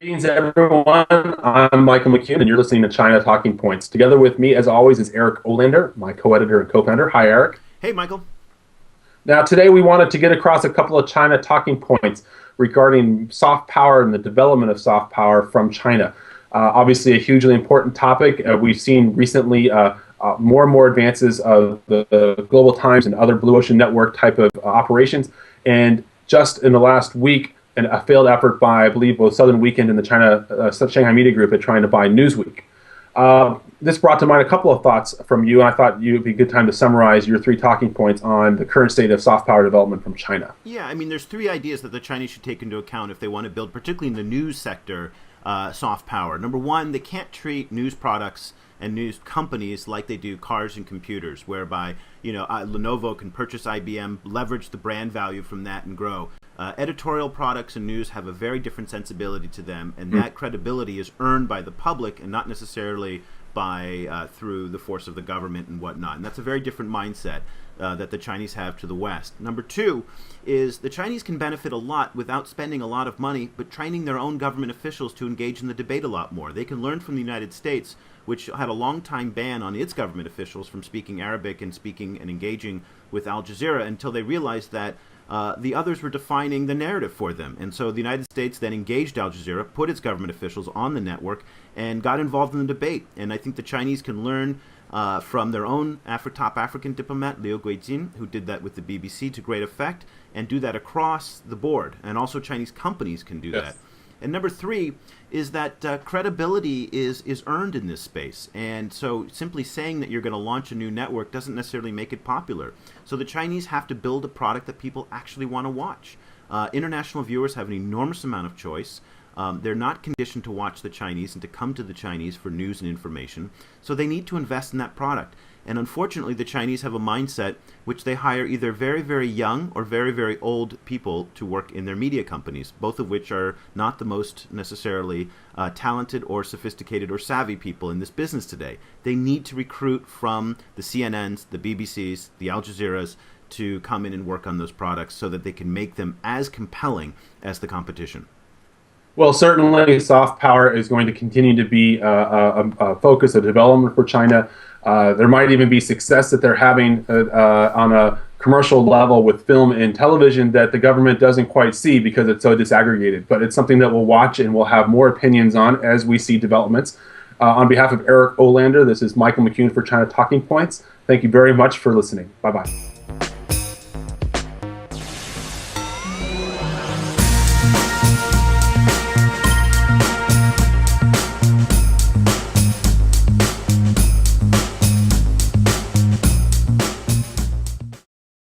Greetings, everyone. I'm Michael McCune, and you're listening to China Talking Points. Together with me, as always, is Eric Olander, my co-editor and co-founder. Hi, Eric. Hey, Michael. Now, today we wanted to get across a couple of China talking points regarding soft power and the development of soft power from China. Obviously, a hugely important topic. We've seen recently more and more advances of the Global Times and other Blue Ocean Network type of operations. And just in the last week, a failed effort by, I believe, both Southern Weekend and the Shanghai Media Group at trying to buy Newsweek. This brought to mind a couple of thoughts from you, and I thought it would be a good time to summarize your three talking points on the current state of soft power development from China. Yeah, I mean, there's three ideas that the Chinese should take into account if they want to build, particularly in the news sector, soft power. Number one, they can't treat news products and news companies like they do cars and computers, whereby Lenovo can purchase IBM, leverage the brand value from that, and grow. Editorial products and news have a very different sensibility to them, and that credibility is earned by the public and not necessarily by through the force of the government and whatnot. And that's a very different mindset that the Chinese have to the West. Number two is the Chinese can benefit a lot without spending a lot of money, but training their own government officials to engage in the debate a lot more. They can learn from the United States, which had a long-time ban on its government officials from speaking Arabic and speaking and engaging with Al Jazeera until they realized that the others were defining the narrative for them. And so the United States then engaged Al Jazeera, put its government officials on the network, and got involved in the debate. And I think the Chinese can learn from their own top African diplomat, Liu Guijin, who did that with the BBC to great effect, and do that across the board. And also Chinese companies can do that. And number three is that credibility is earned in this space. And so simply saying that you're going to launch a new network doesn't necessarily make it popular. So the Chinese have to build a product that people actually want to watch. International viewers have an enormous amount of choice. They're not conditioned to watch the Chinese and to come to the Chinese for news and information. So they need to invest in that product. And unfortunately, the Chinese have a mindset which they hire either very, very young or very, very old people to work in their media companies, both of which are not the most necessarily talented or sophisticated or savvy people in this business today. They need to recruit from the CNNs, the BBCs, the Al Jazeeras to come in and work on those products so that they can make them as compelling as the competition. Well, certainly soft power is going to continue to be a focus of development for China. There might even be success that they're having on a commercial level with film and television that the government doesn't quite see because it's so disaggregated. But it's something that we'll watch and we'll have more opinions on as we see developments. On behalf of Eric Olander, this is Michael McCune for China Talking Points. Thank you very much for listening. Bye-bye.